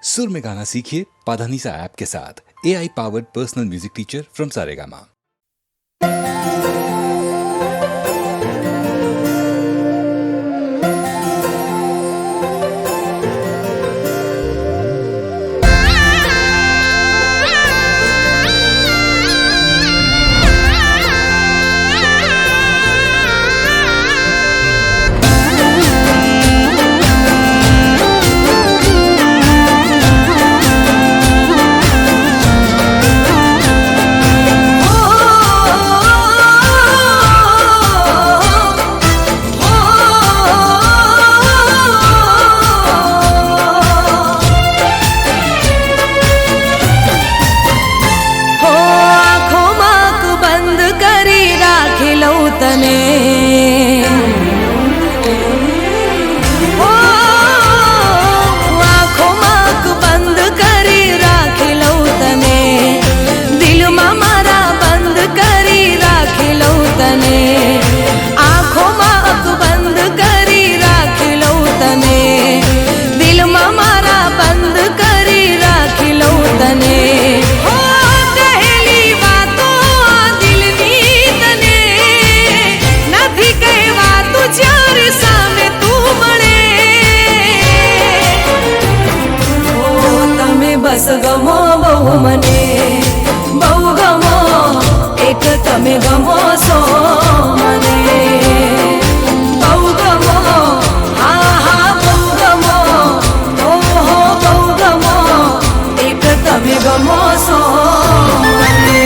सुर में गाना सीखिए पाधानीसा ऐप के साथ। AI powered personal music teacher from Saregama. बस गमो बहु मने बहु गमो एक तमे गमो सो मने बहु गमो हा हा बहु गमो ओ हो बहु गमो एक तमे गमो सो मने।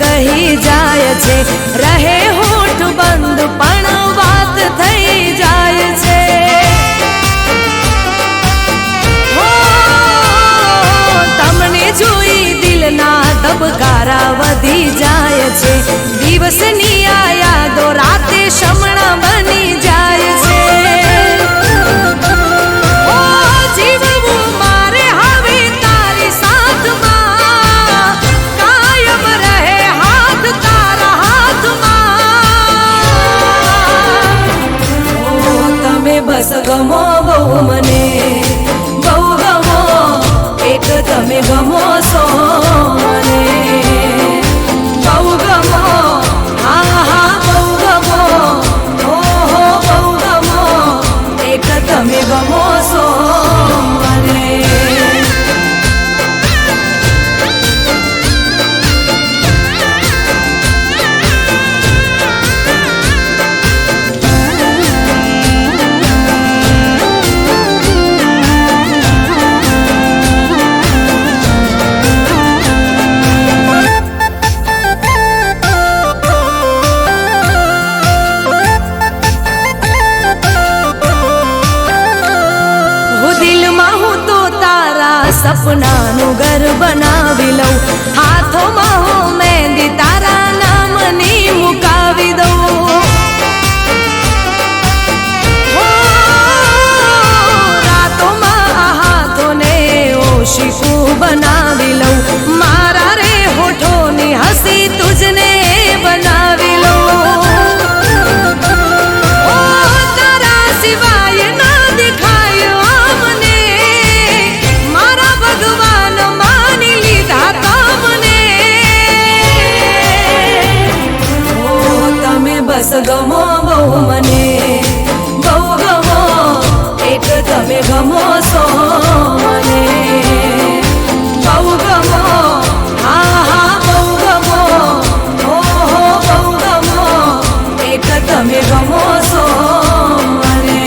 कही जाय छे रहे होठ बंद पण बात थई जाय छे हो तमने जोई दिल ना धबकारा वधी जाय छे दिवसनी आ यादो राते शमणा बनी जाय छे ओ जीवવું मारे હવે તારી સાથમાં કાયમ રહે હાથ તારા હાથમાં ઓ તમે બસ ગમો બહુ મને બહુ ગમો એક તમે ગમો સો મને બહુ ગમો હા હા બહુ ગમો ઓ હો બહુ ગમો એક તમે ગમો સો મને। સપનાનું ઘર બનાવી લઉં હાથોમાં હું મહેંદી તારા નામની મુકાવી દઉં હો રાતોમાં આ હાથોને ઓશિકું બનાવી લઉં મારા રે હોઠોની હસી તુજને બનાવી લઉં ઓ તારા સિવાય ના દેખાય આમને ભગવાન માની લીધા તમને ઓ તમે બસ ગમો બહુ મને બહુ ગમો એક તમે ગમો સો મને બહુ ગમો હા હા બહુ ગમો ઓ હો બહુ ગમો એક તમે ગમો સો મને।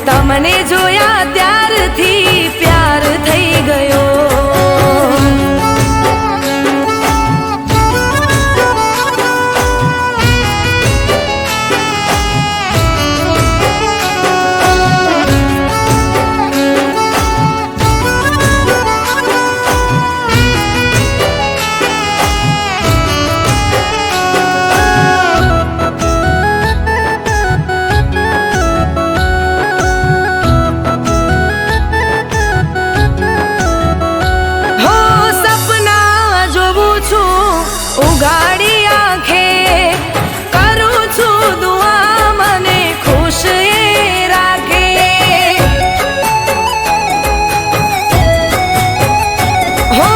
તમને જોયા ત્યારથી પ્યાર થઈ ગયો. ઉગાડી આંખે કરું છું દુઆ મને ખુશ એ રાખે. હો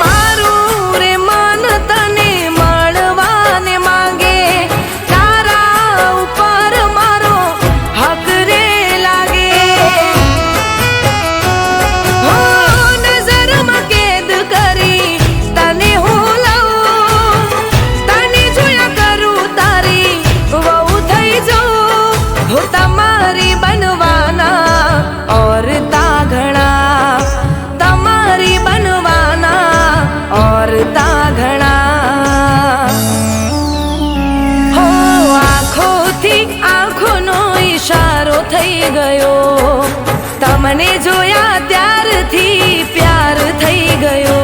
મારું રે મન તને મળવાને માંગે, તારા ઉપર મારો હક રે લાગે. હો નજરમાં કેદ કરી તને હું તમારી બનવાના ઓર તાઘણા, તમારી બનવાના ઓર તાઘણા. હો આંખોથી આંખોનો ઈશારો થઈ ગયો, તમને જોયા ત્યારથી પ્યાર થઈ ગયો.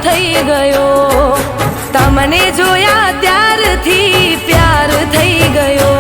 થઈ ગયો, તમને જોયા ત્યારથી પ્યાર થઈ ગયો.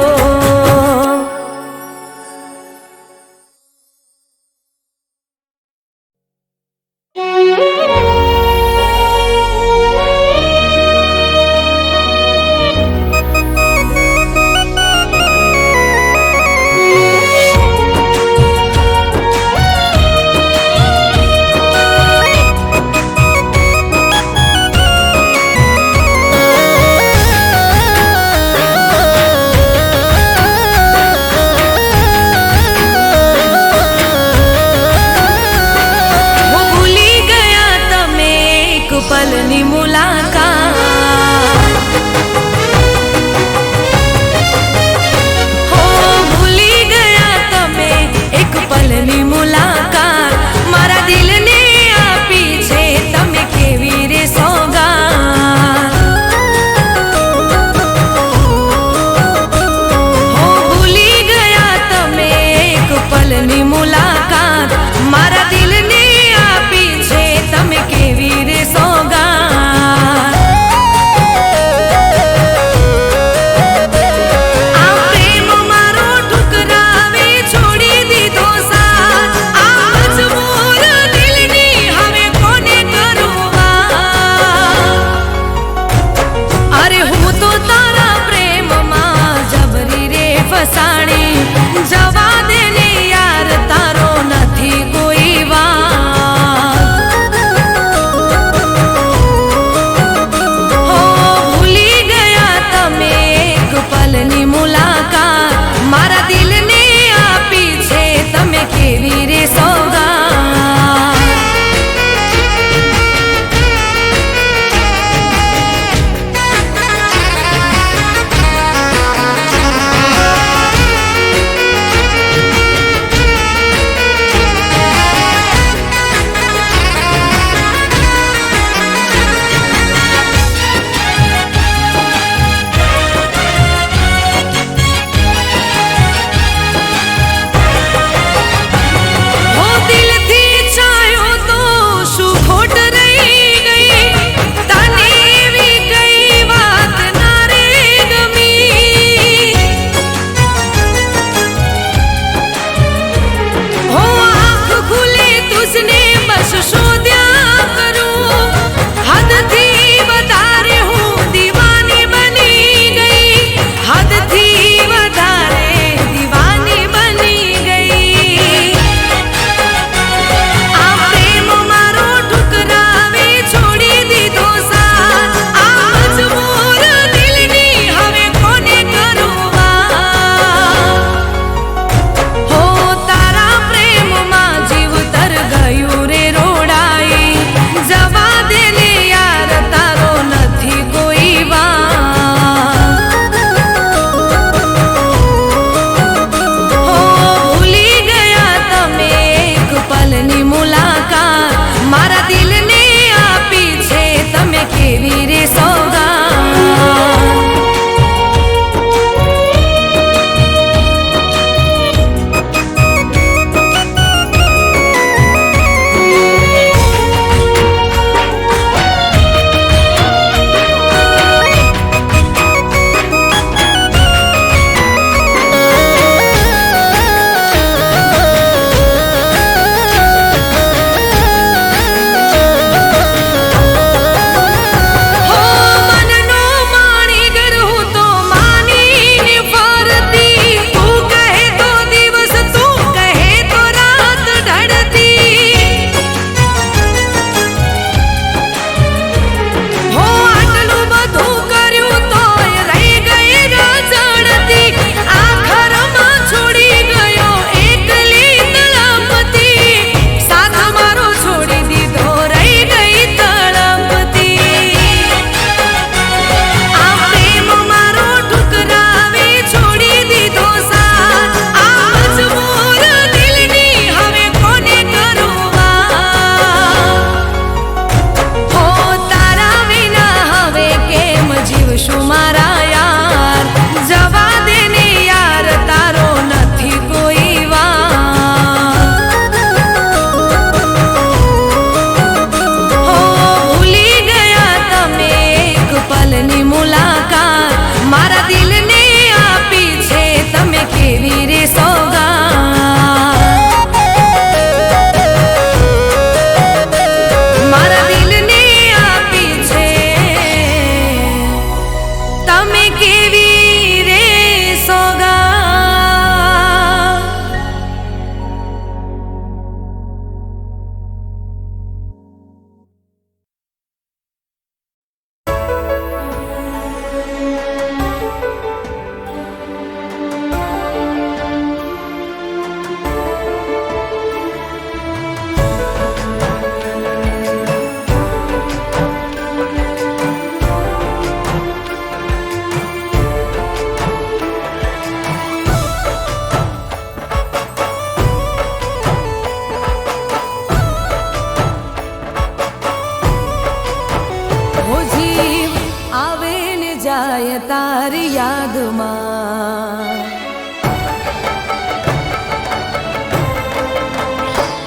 જાય તારી યાદમાં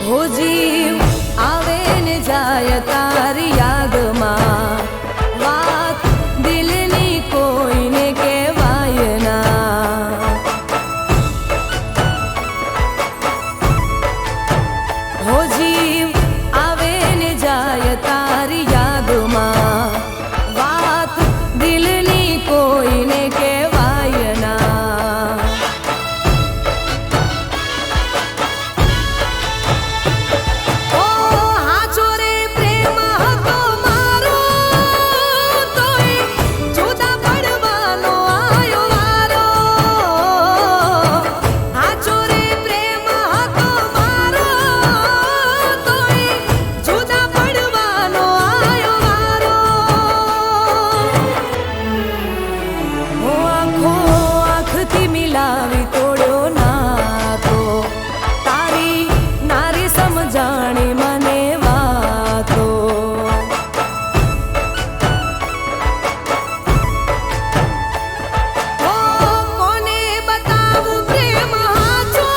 હો જીવ આવે ને જાય તારી યાદમાં વાત દિલની કોઈને કહેવાય ના હો જીવ આવે ને જાય તારી યાદમાં વાત દિલની કોઈને કહેવાય ના ઓ હાચો રે પ્રેમ હતો મારો તોય જુદા પડવાનો આયો વારો હાચો રે પ્રેમ હતો મારો તોય જુદા પડવાનો આયો વારો હો આંખો આંખથી મિલાવી તોડ્યો નાતો તારી નારી સમજાણી મને વાતો ઓ કોને બતાવું પ્રેમ હાચો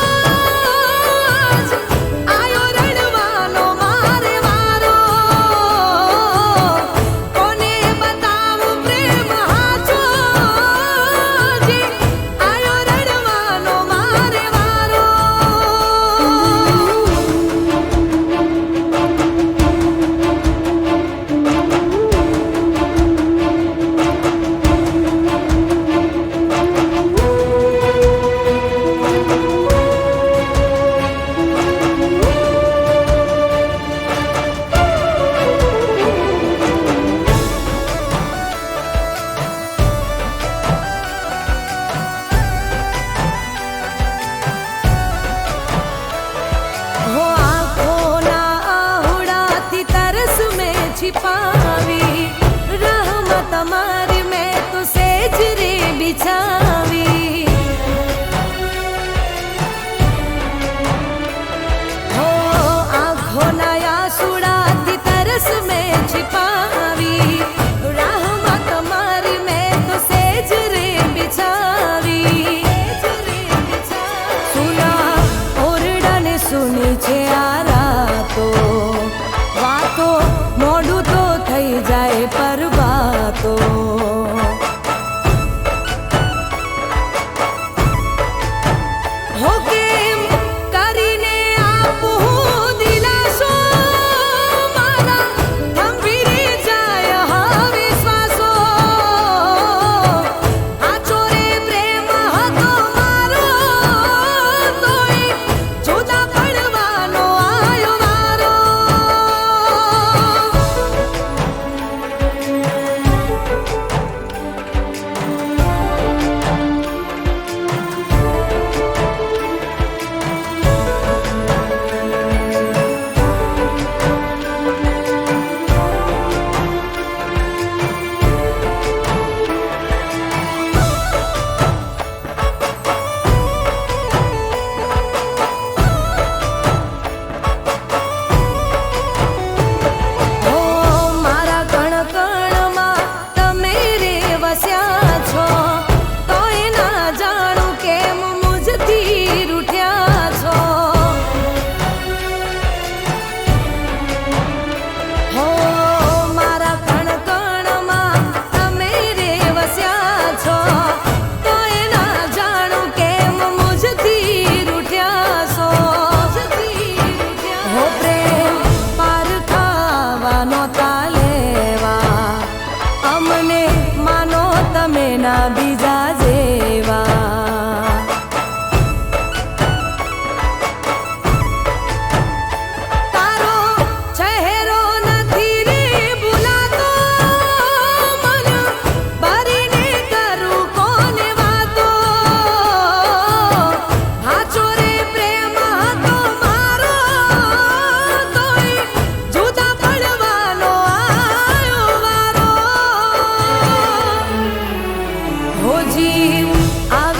આયો રડવાનો મારે વારો કોને બતાવું પ્રેમ હાચો આયો રડવાનો મારે વારો हो आँखों ना आहुड़ाती तरस में छिपावी रहमत हमारी मैं तो सेज रे बिछावी हो आँखों ना आहुड़ाती तरस में छिपावी रहमत हमारी मैं तो सेज रे बिछावी सुना ઓરડાને સુની છે આ રાતો વાતો મોઢું તો થઈ જાય પર વાતો હો કેમ કરીને આપું દિલાસો મારા થંભી જાય હવે શ્વાસો હાચો રે પ્રેમ હતો મારો તોય જુદા પડવાનો આયો વારો ઓ મારા કણ કણમાં તમે રે વસ્યા છો તોય ના જાણું કેમ મુજથી રૂઠ્યા છો હો મારા કણ કણમાં તમે રે વસ્યા છો તોય ના જાણું કેમ મુજથી રૂઠ્યા છો હો પ્રેમ પાર ખાવાનો તાલેવા અમને માનો તમે ના બીજા જેવા તારો ચહેરો નથી રે ભૂલાતો મન ભરીને કરું કોને વાતો હાચો રે પ્રેમ હતો મારો તોય જુદા પડવાનો આયો વારો હો જીવ આવે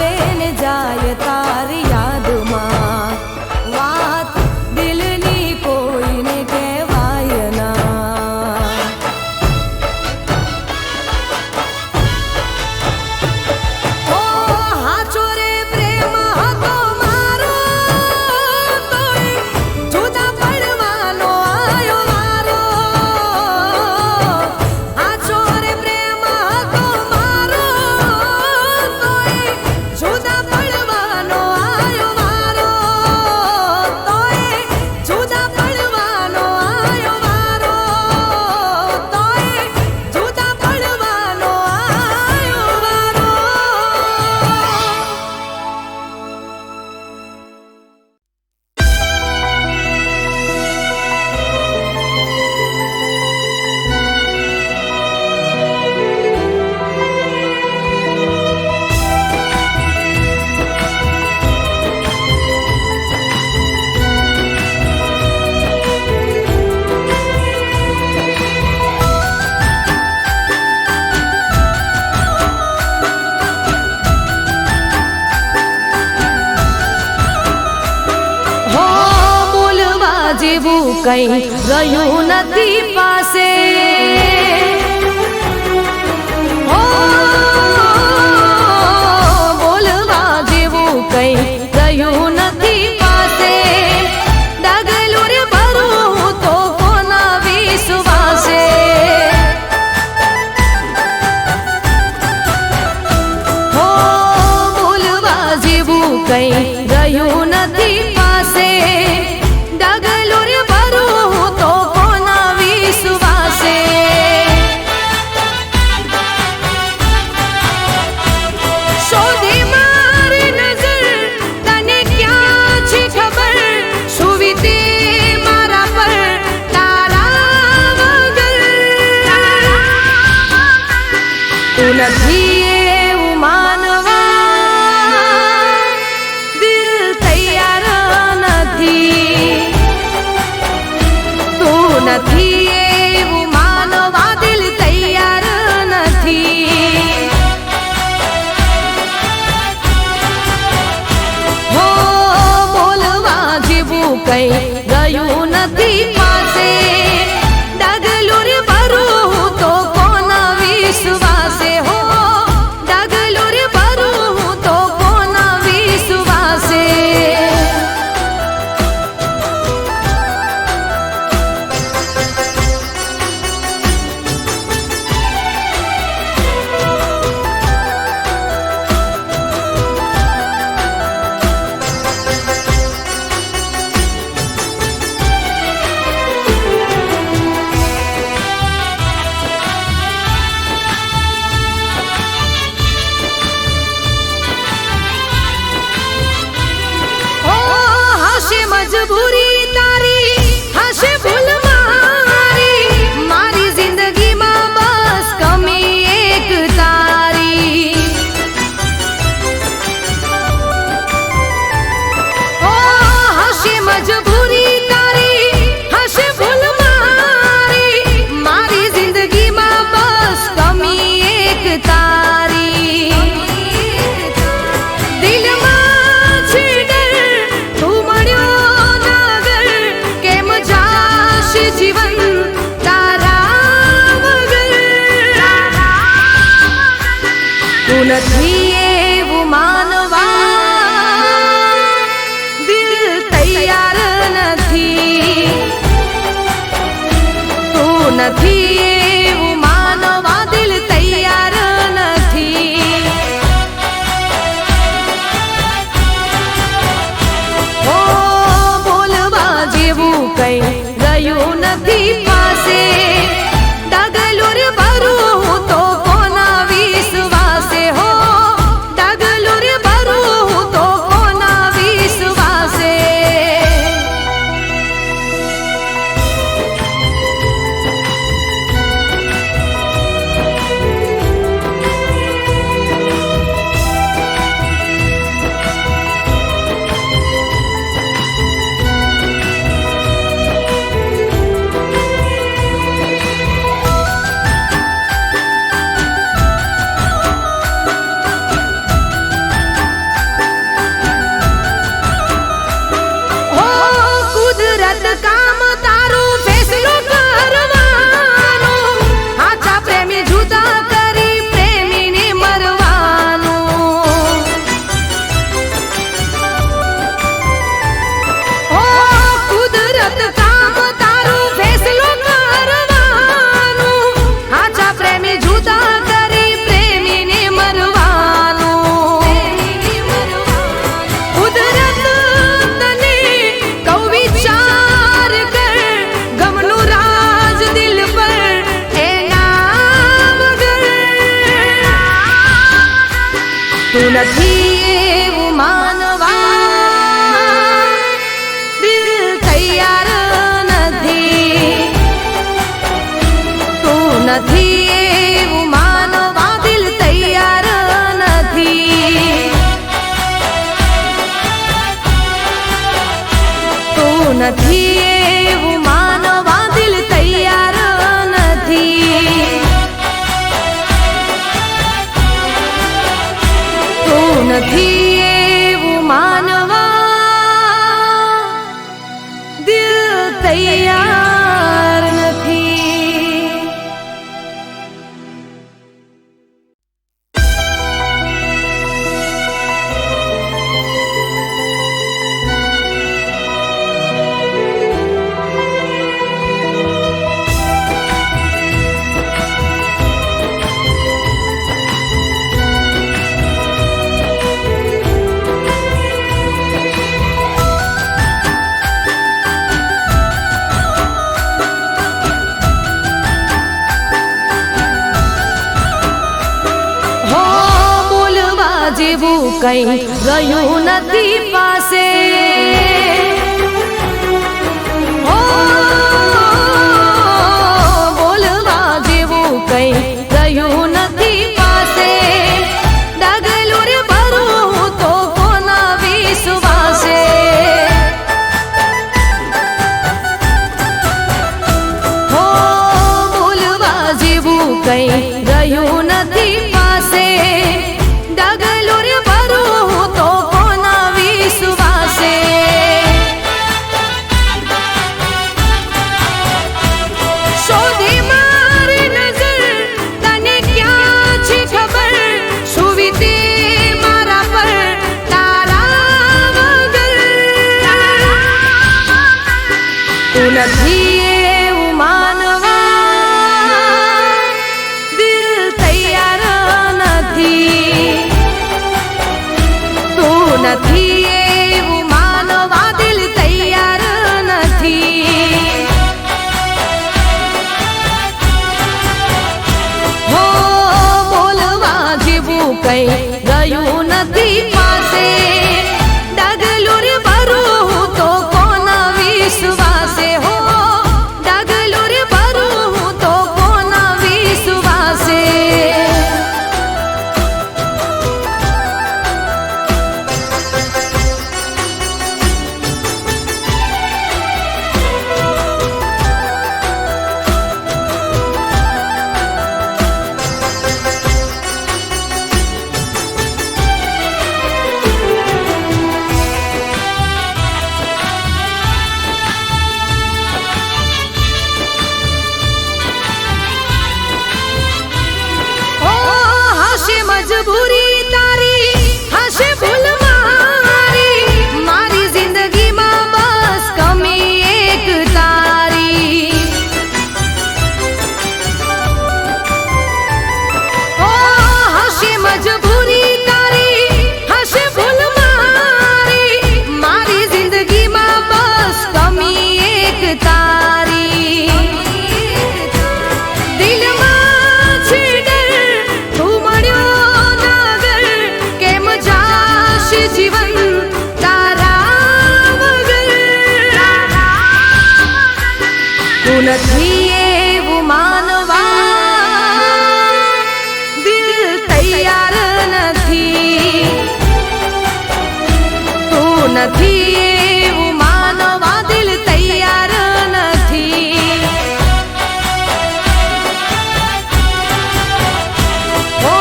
જેવું કઈ રહ્યું નથી પાસે. હો, બોલવા જેવું કઈ રહ્યું નથી પાસે. ડગલું રે ભરું તો કોના વિશ્વાસે. હો, બોલવા જેવું કઈ રહ્યું નથી પાસે. ડગલું રે ભરું તો કોના વિશ્વાસે. શોધે મારી નજર તને ક્યાં છે ખબર. સુવીતે મારા પર તારા વગર. તું નથી એવું માનવા દિલ તૈયાર નથી. તું નથી એવું માનવા દિલ તૈયાર નથી. હો, બોલવા જેવું કઈ ગયું નથી પાસે. ડગલું રે ભરું તો કોના વિશ્વાસે. હો, ડગલું રે ભરું તો કોના વિશ્વાસે. ઓ, હશે મજબૂરી તારી, હશે ભૂલ મારી. મારી જિંદગીમાં બસ કમી એક તારી. ઓ, હશે મજબૂરી તારી, હશે ભૂલ મારી. મારી જિંદગીમાં બસ કમી એક તારી. દિલમાં છે ડર, તું મળ્યો નગર. કેમ જાશે જીવન તારા વગર. તું નથી એવું માનવા દિલ તૈયાર નથી. તું નથી એવું માનવા દિલ તૈયાર નથી. હો, બોલવા જેવું કઈ રહ્યું નથી પાસે. ડગલું રે ભરું તો કોના વિશ્વાસે. હો, ડગલું રે ભરું તો કોના વિશ્વાસે. હો, કુદરત કામ તારું ફેસલો કરવાનો. આછા પ્રેમી જુદા કરી પ્રેમીને મરવાનું. હો, કુદરત કામ તારું ફેસલો કરવાનું. આછા પ્રેમી જુદા કરી પ્રેમીને મરવાનું. કુદરત તને કહું વિચાર કર. ગમનું રાજ દિલ પર એના વગર. તું નથી એવું માનવા દિલ તૈયાર નથી. તું નથી એવું માનવા દિલ તૈયાર નથી. તું નથી એવું માનવા દિલ તૈયાર નથી. તું નથી એવું માનવા દિલ તૈયાર જેવું કઈ રહ્યું નથી પાસે. ઓ બોલવા જેવું કઈ રહ્યું નથી પાસે. ડગલું રે ભરું તો કોના વિશ્વાસે. હો બોલવા જેવું કઈ રહ્યું નથી પાસે. ડગલું રે ભરું તો કોના વિશ્વાસે. શોધી મારે નજર તને ક્યાં છે ખબર. શું વીતે મારા પર તારા વગર. તું નથી એવું માનવા દિલ તૈયાર નથી. તું નથી એવું માનવા દિલ તૈયાર નથી. હો બોલવા જેવું કઈ ગયું નથી પાસે. ડગલું રે ભરું તો કોના વિશ્વાસે. હો ડગલું રે ભરું તો કોના વિશ્વાસે. ઓ હશે મજબૂરી તારી, હશે ભૂલ મારી. મારી જિંદગીમાં બસ કમી એક તારી. ઓ હશે મજબૂરી તારી, હશે ભૂલ મારી. મારી જિંદગીમાં બસ કમી એક તારી. દિલમાં છે ડર તું મળ્યો નગર. કેમ જાશે જીવન તારા વગર. તું નથી એવું માનવા દિલ તૈયાર નથી. તું નથી એવું માનવા દિલ તૈયાર નથી. ઓ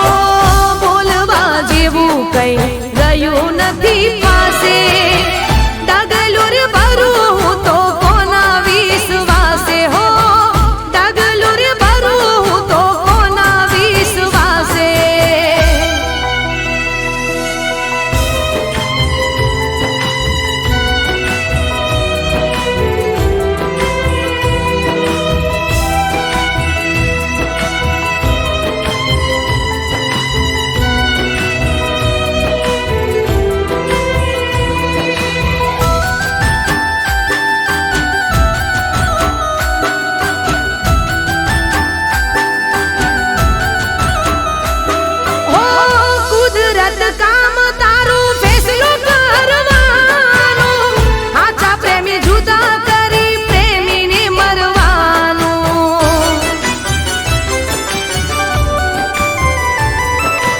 બોલવા જેવું કઈ રહ્યું નથી પાસે. ડગલું રે ભરું તો કોના વિશ્વાસે. હો ડગલું રે ભરું તો કોના વિશ્વાસે. હો કુદરત કામ તારું ફેસલો કરવાનું. આછા પ્રેમી જુદા કરી પ્રેમીને મરવાનું.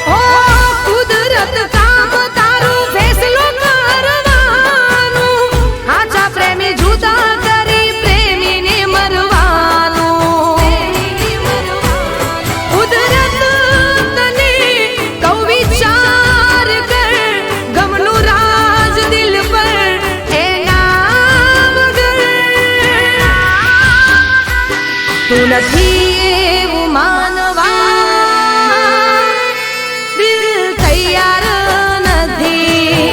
હો કુદરત કામ તારું ફેસલો કરવાનું. આછા પ્રેમી જુદા કરી પ્રેમીને મરવાનું. કુદરત તને કહું વિચાર કર. ગમનું રાજ દિલ પર એના વગર. તું નથી એવું માનવા દિલ તૈયાર નથી.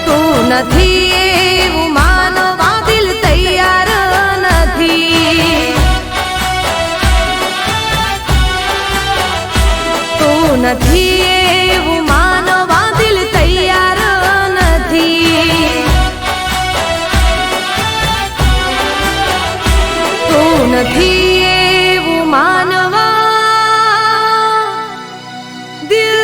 તું નથી એવું માનવા દિલ તૈયાર નથી. તું નથી એવું માનવા દિલ તૈયાર નથી. તું નથી એવું માનવા દિલ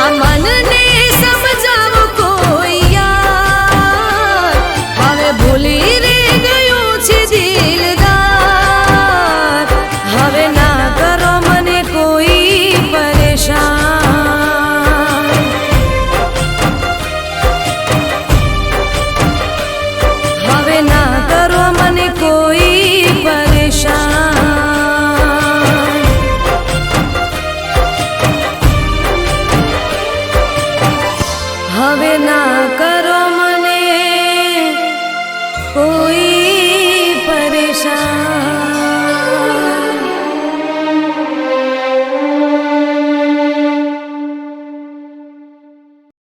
આ મનને સમજાવો કોઈ યાર, હવે ભૂલી રે ગયું છે દિલદાર. હવે ના કરો મને કોઈ પરેશાન, હવે ના કરો મને કોઈ પરેશાન. હવે ના કરો મને કોઈ પરેશાન.